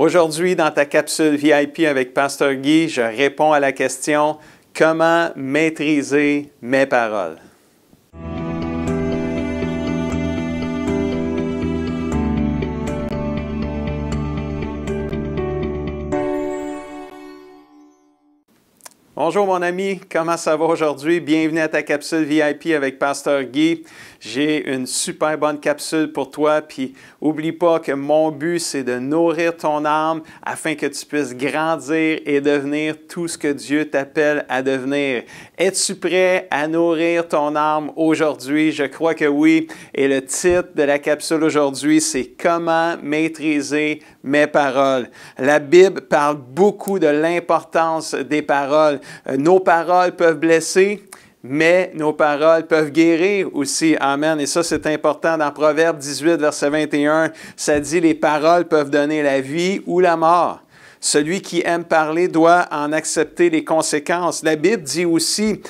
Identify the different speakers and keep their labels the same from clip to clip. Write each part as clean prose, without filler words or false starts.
Speaker 1: Aujourd'hui, dans ta capsule VIP avec Pasteur Guy, je réponds à la question « Comment maîtriser mes paroles? » Bonjour mon ami, comment ça va aujourd'hui? Bienvenue à ta capsule VIP avec Pasteur Guy. J'ai une super bonne capsule pour toi, puis oublie pas que mon but, c'est de nourrir ton âme afin que tu puisses grandir et devenir tout ce que Dieu t'appelle à devenir. Es-tu prêt à nourrir ton âme aujourd'hui? Je crois que oui. Et le titre de la capsule aujourd'hui, c'est « Comment maîtriser mes paroles ». La Bible parle beaucoup de l'importance des paroles. Nos paroles peuvent blesser, mais nos paroles peuvent guérir aussi. Amen. Et ça, c'est important. Dans Proverbe 18, verset 21, ça dit « Les paroles peuvent donner la vie ou la mort. Celui qui aime parler doit en accepter les conséquences. » La Bible dit aussi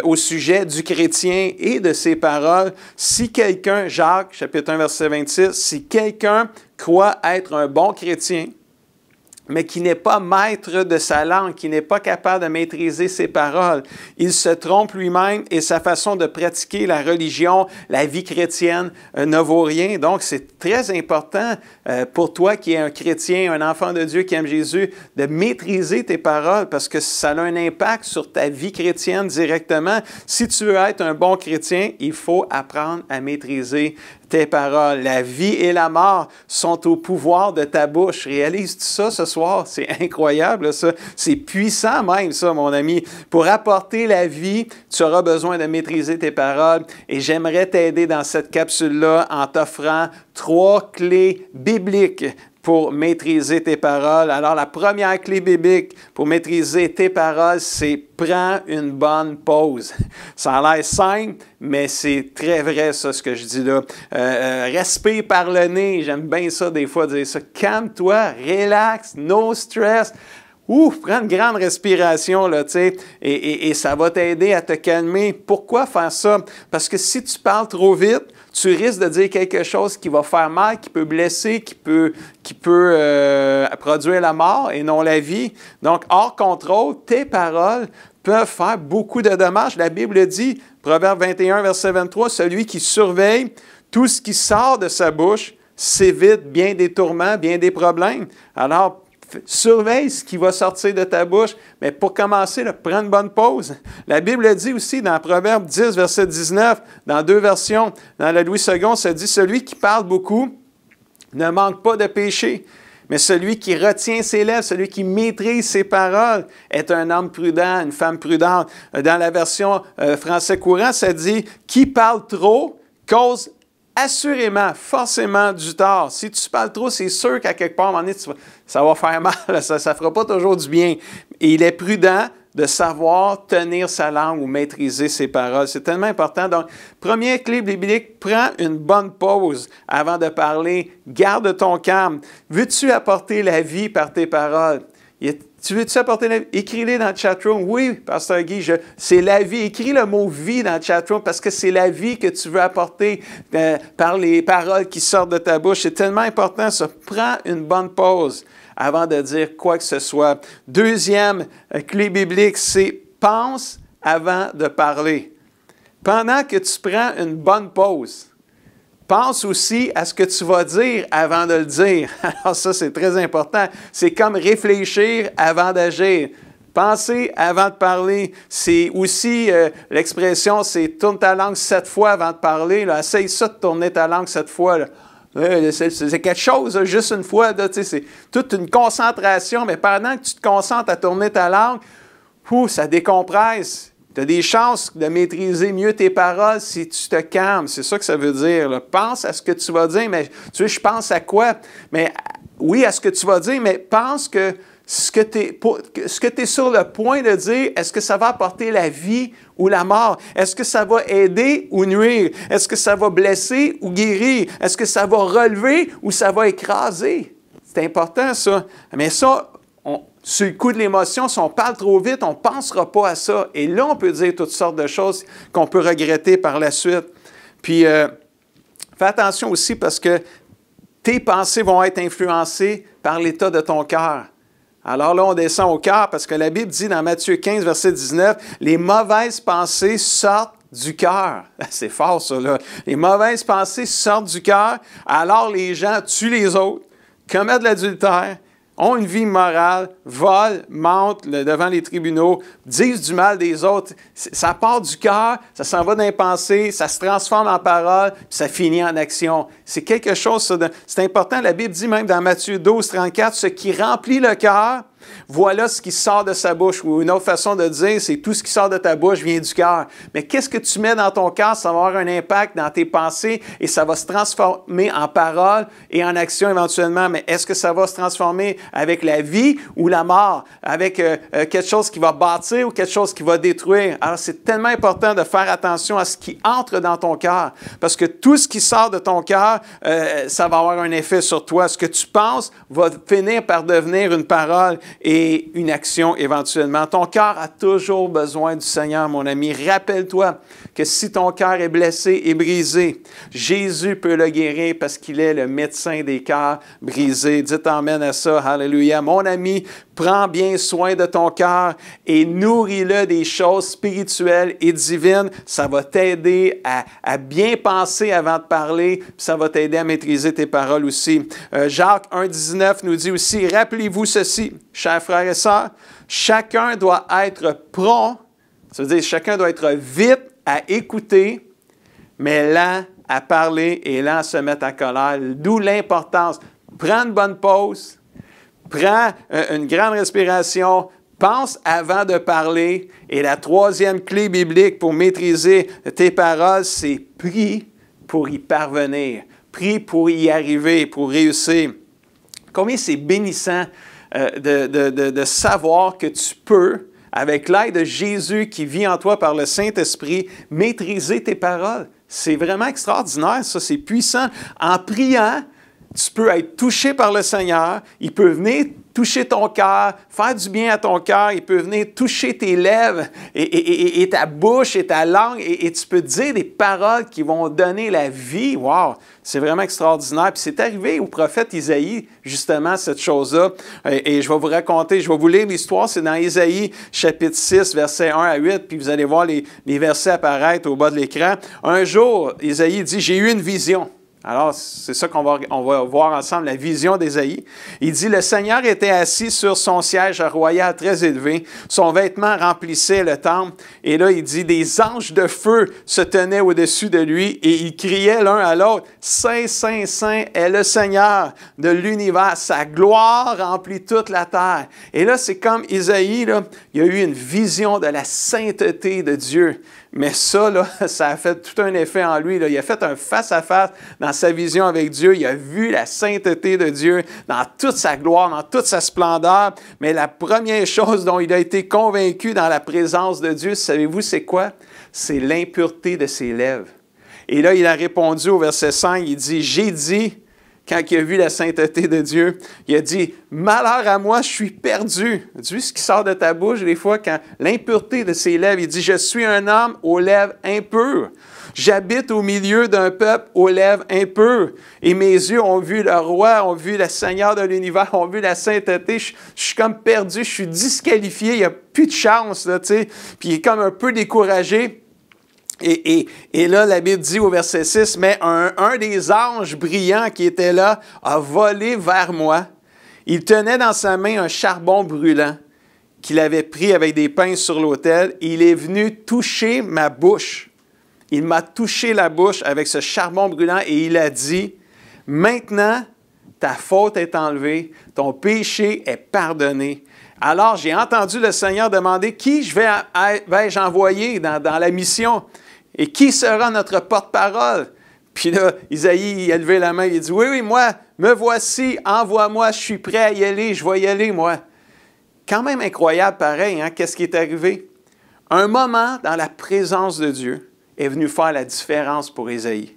Speaker 1: au sujet du chrétien et de ses paroles, si quelqu'un, Jacques, chapitre 1, verset 26, si quelqu'un croit être un bon chrétien, mais qui n'est pas maître de sa langue, qui n'est pas capable de maîtriser ses paroles, il se trompe lui-même et sa façon de pratiquer la religion, la vie chrétienne ne vaut rien. Donc, c'est très important pour toi qui es un chrétien, un enfant de Dieu qui aime Jésus, de maîtriser tes paroles parce que ça a un impact sur ta vie chrétienne directement. Si tu veux être un bon chrétien, il faut apprendre à maîtriser tes paroles. La vie et la mort sont au pouvoir de ta bouche. Réalises-tu ça ce soir? C'est incroyable, ça. C'est puissant même, ça, mon ami. Pour apporter la vie, tu auras besoin de maîtriser tes paroles. Et j'aimerais t'aider dans cette capsule-là en t'offrant 3 clés bibliques pour maîtriser tes paroles. Alors, la première clé biblique pour maîtriser tes paroles, c'est « prends une bonne pause ». Ça a l'air simple, mais c'est très vrai, ça, ce que je dis là. Respire par le nez. J'aime bien ça, des fois, dire ça. Calme-toi, relax, no stress. Ouf, prends une grande respiration, là, tu sais, et ça va t'aider à te calmer. Pourquoi faire ça? Parce que si tu parles trop vite, tu risques de dire quelque chose qui va faire mal, qui peut blesser, qui peut produire la mort et non la vie. Donc, hors contrôle, tes paroles peuvent faire beaucoup de dommages. La Bible dit, Proverbe 21, verset 23, « Celui qui surveille tout ce qui sort de sa bouche s'évite bien des tourments, bien des problèmes. » Alors, surveille ce qui va sortir de ta bouche, mais pour commencer, prends une bonne pause. La Bible dit aussi dans Proverbe 10, verset 19, dans 2 versions, dans la Louis II, ça dit « Celui qui parle beaucoup ne manque pas de péché, mais celui qui retient ses lèvres, celui qui maîtrise ses paroles est un homme prudent, une femme prudente. » Dans la version français courant, ça dit « Qui parle trop cause assurément, forcément du tort. » Si tu parles trop, c'est sûr qu'à quelque part, à un moment donné, ça va faire mal. Ça ne fera pas toujours du bien. Et il est prudent de savoir tenir sa langue ou maîtriser ses paroles. C'est tellement important. Donc, première clé biblique, prends une bonne pause avant de parler. Garde ton calme. Veux-tu apporter la vie par tes paroles? Tu veux-tu apporter la vie? Écris-les dans le chatroom. Oui, Pasteur Guy, c'est la vie. Écris le mot « vie » dans le chatroom parce que c'est la vie que tu veux apporter par les paroles qui sortent de ta bouche. C'est tellement important, ça. Prends une bonne pause avant de dire quoi que ce soit. Deuxième clé biblique, c'est « pense avant de parler ». Pendant que tu prends une bonne pause, pense aussi à ce que tu vas dire avant de le dire. Alors ça, c'est très important. C'est comme réfléchir avant d'agir. Penser avant de parler. C'est aussi l'expression, c'est « tourne ta langue 7 fois avant de parler ». Là. Essaye ça de tourner ta langue 7 fois. Là. C'est quelque chose, là, juste une fois. C'est toute une concentration, mais pendant que tu te concentres à tourner ta langue, ça décompresse. Tu as des chances de maîtriser mieux tes paroles si tu te calmes. C'est ça que ça veut dire. Là. Pense à ce que tu vas dire, mais tu sais, je pense à quoi? Mais oui, à ce que tu vas dire, mais pense que ce que tu es sur le point de dire, est-ce que ça va apporter la vie ou la mort? Est-ce que ça va aider ou nuire? Est-ce que ça va blesser ou guérir? Est-ce que ça va relever ou ça va écraser? C'est important, ça. Mais ça, sur le coup de l'émotion, si on parle trop vite, on ne pensera pas à ça. Et là, on peut dire toutes sortes de choses qu'on peut regretter par la suite. Puis, fais attention aussi parce que tes pensées vont être influencées par l'état de ton cœur. Alors là, on descend au cœur parce que la Bible dit dans Matthieu 15, verset 19, « Les mauvaises pensées sortent du cœur. » C'est fort, ça, là. Les mauvaises pensées sortent du cœur, alors les gens tuent les autres, commettent de l'adultère, ont une vie immorale, volent, mentent devant les tribunaux, disent du mal des autres. Ça part du cœur, ça s'en va dans les pensées, ça se transforme en parole, puis ça finit en action. C'est quelque chose, ça, c'est important. La Bible dit même dans Matthieu 12, 34, « Ce qui remplit le cœur, voilà ce qui sort de sa bouche. » Ou une autre façon de dire, c'est tout ce qui sort de ta bouche vient du cœur. Mais qu'est-ce que tu mets dans ton cœur, ça va avoir un impact dans tes pensées et ça va se transformer en parole et en action éventuellement. Mais est-ce que ça va se transformer avec la vie ou la mort? Avec quelque chose qui va bâtir ou quelque chose qui va détruire? Alors, c'est tellement important de faire attention à ce qui entre dans ton cœur. Parce que tout ce qui sort de ton cœur, ça va avoir un effet sur toi. Ce que tu penses va finir par devenir une parole et une action éventuellement. Ton cœur a toujours besoin du Seigneur, mon ami. Rappelle-toi que si ton cœur est blessé et brisé, Jésus peut le guérir parce qu'il est le médecin des cœurs brisés. Dites amen à ça. Alléluia. Mon ami, prends bien soin de ton cœur et nourris-le des choses spirituelles et divines. Ça va t'aider à bien penser avant de parler, puis ça va t'aider à maîtriser tes paroles aussi. Jacques 1,19 nous dit aussi, « Rappelez-vous ceci, chers frères et sœurs, chacun doit être prompt, ça veut dire chacun doit être vite à écouter, mais lent à parler et lent à se mettre en colère. » D'où l'importance. Prends une bonne pause, prends une grande respiration, pense avant de parler. Et la troisième clé biblique pour maîtriser tes paroles, c'est prie pour y parvenir. Prie pour y arriver, pour réussir. Combien c'est bénissant de savoir que tu peux, avec l'aide de Jésus qui vit en toi par le Saint-Esprit, maîtriser tes paroles. C'est vraiment extraordinaire, ça, c'est puissant. En priant, tu peux être touché par le Seigneur, il peut venir toucher ton cœur, faire du bien à ton cœur, il peut venir toucher tes lèvres et ta bouche et ta langue et tu peux dire des paroles qui vont donner la vie. Wow! C'est vraiment extraordinaire. Puis c'est arrivé au prophète Isaïe, justement, cette chose-là. Et je vais vous raconter, je vais vous lire l'histoire. C'est dans Isaïe, chapitre 6, versets 1 à 8, puis vous allez voir les versets apparaître au bas de l'écran. Un jour, Isaïe dit, « J'ai eu une vision. » Alors, c'est ça qu'on va voir ensemble, la vision d'Ésaïe. Il dit, « Le Seigneur était assis sur son siège royal très élevé. Son vêtement remplissait le temple. » Et là, il dit, « Des anges de feu se tenaient au-dessus de lui et ils criaient l'un à l'autre, « Saint, Saint, Saint est le Seigneur de l'univers. Sa gloire remplit toute la terre. » Et là, c'est comme Isaïe, là, il a eu une vision de la sainteté de Dieu. Mais ça, là, ça a fait tout un effet en lui. Là. Il a fait un face-à-face dans sa vision avec Dieu. Il a vu la sainteté de Dieu dans toute sa gloire, dans toute sa splendeur. Mais la première chose dont il a été convaincu dans la présence de Dieu, savez-vous c'est quoi? C'est l'impureté de ses lèvres. Et là, il a répondu au verset 5, il dit, « J'ai dit, quand il a vu la sainteté de Dieu, il a dit, « Malheur à moi, je suis perdu. » Tu vois ce qui sort de ta bouche des fois quand l'impureté de ses lèvres, il dit, « Je suis un homme aux lèvres impures. J'habite au milieu d'un peuple aux lèvres impures. Et mes yeux ont vu le roi, ont vu le Seigneur de l'univers, ont vu la sainteté. Je suis comme perdu, je suis disqualifié, il n'y a plus de chance. Là, tu sais. » Puis il est comme un peu découragé. Et là, la Bible dit au verset 6, « Mais un des anges brillants qui était là a volé vers moi. Il tenait dans sa main un charbon brûlant qu'il avait pris avec des pinces sur l'autel. Et il est venu toucher ma bouche. Il m'a touché la bouche avec ce charbon brûlant et il a dit, « Maintenant, ta faute est enlevée, ton péché est pardonné. » Alors, j'ai entendu le Seigneur demander, « Qui vais-je envoyer dans la mission? Et qui sera notre porte-parole? » Puis là, Isaïe, il a levé la main, il a dit, « Oui, moi, me voici, envoie-moi, je suis prêt à y aller, je vais y aller, moi. » Quand même incroyable, pareil, hein? Qu'est-ce qui est arrivé? Un moment dans la présence de Dieu est venu faire la différence pour Isaïe.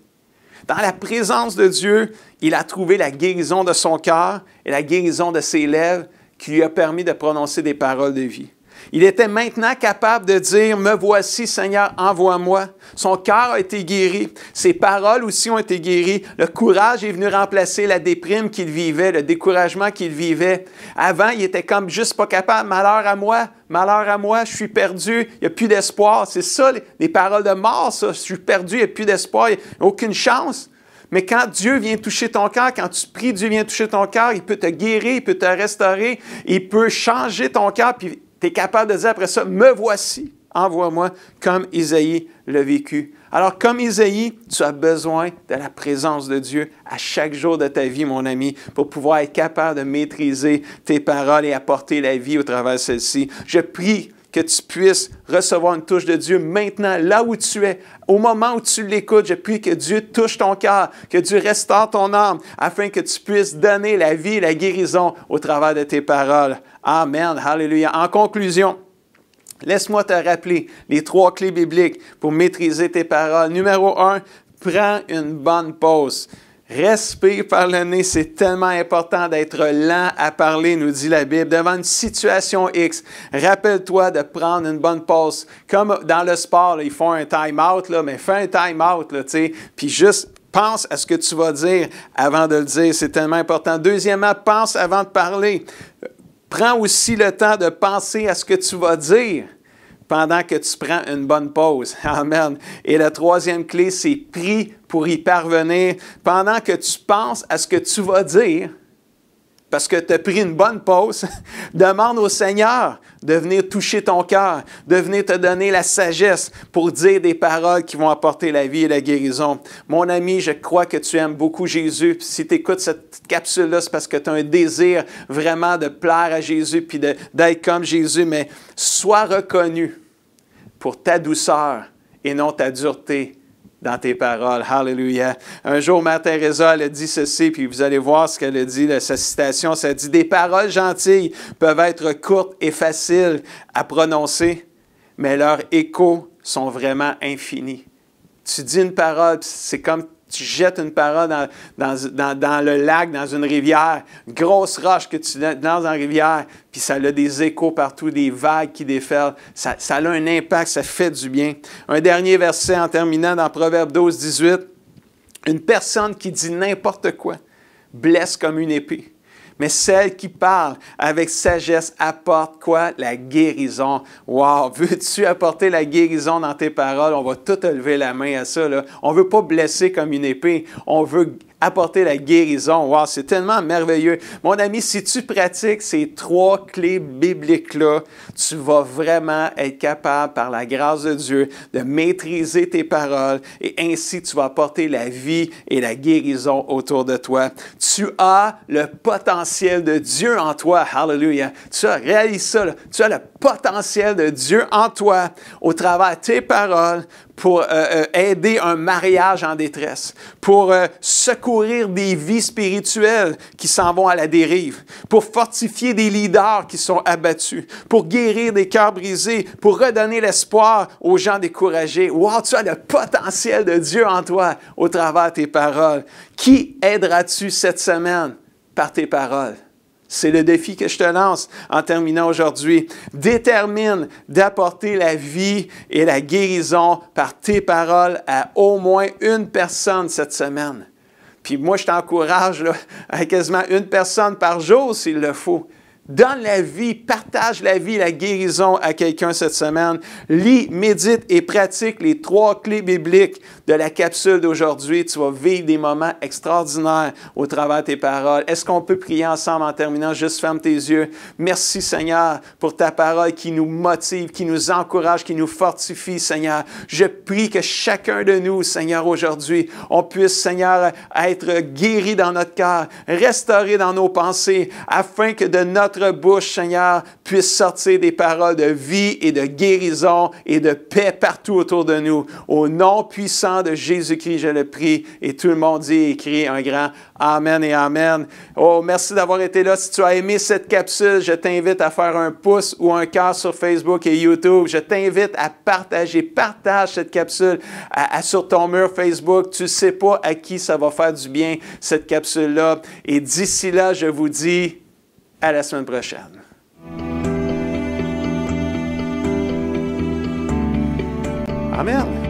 Speaker 1: Dans la présence de Dieu, il a trouvé la guérison de son cœur et la guérison de ses lèvres qui lui a permis de prononcer des paroles de vie. Il était maintenant capable de dire, « Me voici, Seigneur, envoie-moi. » Son cœur a été guéri. Ses paroles aussi ont été guéries. Le courage est venu remplacer la déprime qu'il vivait, le découragement qu'il vivait. Avant, il était comme juste pas capable. « Malheur à moi, je suis perdu, il n'y a plus d'espoir. » C'est ça, les paroles de mort, ça. « Je suis perdu, il n'y a plus d'espoir, il n'y a aucune chance. » Mais quand Dieu vient toucher ton cœur, quand tu pries, Dieu vient toucher ton cœur, il peut te guérir, il peut te restaurer, il peut changer ton cœur, puis tu es capable de dire après ça, « Me voici, envoie-moi », comme Isaïe l'a vécu. Alors, comme Isaïe, tu as besoin de la présence de Dieu à chaque jour de ta vie, mon ami, pour pouvoir être capable de maîtriser tes paroles et apporter la vie au travers de celle-ci. Je prie que tu puisses recevoir une touche de Dieu maintenant, là où tu es, au moment où tu l'écoutes. Je prie que Dieu touche ton cœur, que Dieu restaure ton âme, afin que tu puisses donner la vie et la guérison au travers de tes paroles. Amen. Alléluia. En conclusion, laisse-moi te rappeler les 3 clés bibliques pour maîtriser tes paroles. Numéro 1, prends une bonne pause. Respire par le nez, c'est tellement important d'être lent à parler, nous dit la Bible. Devant une situation X, rappelle-toi de prendre une bonne pause. Comme dans le sport, là, ils font un time-out, là, mais fais un time-out, là, tu sais, puis juste pense à ce que tu vas dire avant de le dire, c'est tellement important. Deuxièmement, pense avant de parler. Prends aussi le temps de penser à ce que tu vas dire pendant que tu prends une bonne pause. Amen. Et la 3e clé, c'est prie pour y parvenir. Pendant que tu penses à ce que tu vas dire, parce que tu as pris une bonne pause, demande au Seigneur de venir toucher ton cœur, de venir te donner la sagesse pour dire des paroles qui vont apporter la vie et la guérison. Mon ami, je crois que tu aimes beaucoup Jésus. Si tu écoutes cette capsule-là, c'est parce que tu as un désir vraiment de plaire à Jésus puis d'être comme Jésus, mais sois reconnu pour ta douceur et non ta dureté dans tes paroles. Hallelujah. Un jour, Mère Teresa, elle a dit ceci, puis vous allez voir ce qu'elle a dit, sa citation, ça dit « Des paroles gentilles peuvent être courtes et faciles à prononcer, mais leurs échos sont vraiment infinis. » Tu dis une parole, c'est comme tu jettes une parole dans le lac, dans une rivière, une grosse roche que tu lances dans la rivière, puis ça a des échos partout, des vagues qui déferlent. Ça a un impact, ça fait du bien. Un dernier verset en terminant dans Proverbe 12, 18. Une personne qui dit n'importe quoi blesse comme une épée. Mais celle qui parle avec sagesse apporte quoi? La guérison. Wow! Veux-tu apporter la guérison dans tes paroles? On va tout lever la main à ça, là. On ne veut pas blesser comme une épée. On veut apporter la guérison. Wow! C'est tellement merveilleux. Mon ami, si tu pratiques ces 3 clés bibliques-là, tu vas vraiment être capable, par la grâce de Dieu, de maîtriser tes paroles et ainsi tu vas apporter la vie et la guérison autour de toi. Tu as le potentiel de Dieu en toi. Hallelujah! Tu réalises ça, là. Tu as le potentiel de Dieu en toi au travers de tes paroles pour aider un mariage en détresse, pour secourir des vies spirituelles qui s'en vont à la dérive, pour fortifier des leaders qui sont abattus, pour guérir des cœurs brisés, pour redonner l'espoir aux gens découragés. Wow, tu as le potentiel de Dieu en toi au travers de tes paroles. Qui aideras-tu cette semaine par tes paroles? C'est le défi que je te lance en terminant aujourd'hui. Détermine d'apporter la vie et la guérison par tes paroles à au moins une personne cette semaine. Puis moi, je t'encourage là, à quasiment une personne par jour s'il le faut. Donne la vie, partage la vie, la guérison à quelqu'un cette semaine. Lis, médite et pratique les 3 clés bibliques de la capsule d'aujourd'hui. Tu vas vivre des moments extraordinaires au travers de tes paroles. Est-ce qu'on peut prier ensemble en terminant? Juste ferme tes yeux. Merci Seigneur pour ta parole qui nous motive, qui nous encourage, qui nous fortifie Seigneur. Je prie que chacun de nous, Seigneur, aujourd'hui, on puisse Seigneur être guéri dans notre cœur, restauré dans nos pensées, afin que de notre bouche, Seigneur, puisse sortir des paroles de vie et de guérison et de paix partout autour de nous. Au nom puissant de Jésus-Christ, je le prie. Et tout le monde dit et crie un grand Amen et Amen. Oh, merci d'avoir été là. Si tu as aimé cette capsule, je t'invite à faire un pouce ou un cœur sur Facebook et YouTube. Je t'invite à partager. Partage cette capsule sur ton mur Facebook. Tu ne sais pas à qui ça va faire du bien, cette capsule-là. Et d'ici là, je vous dis à la semaine prochaine. Amen.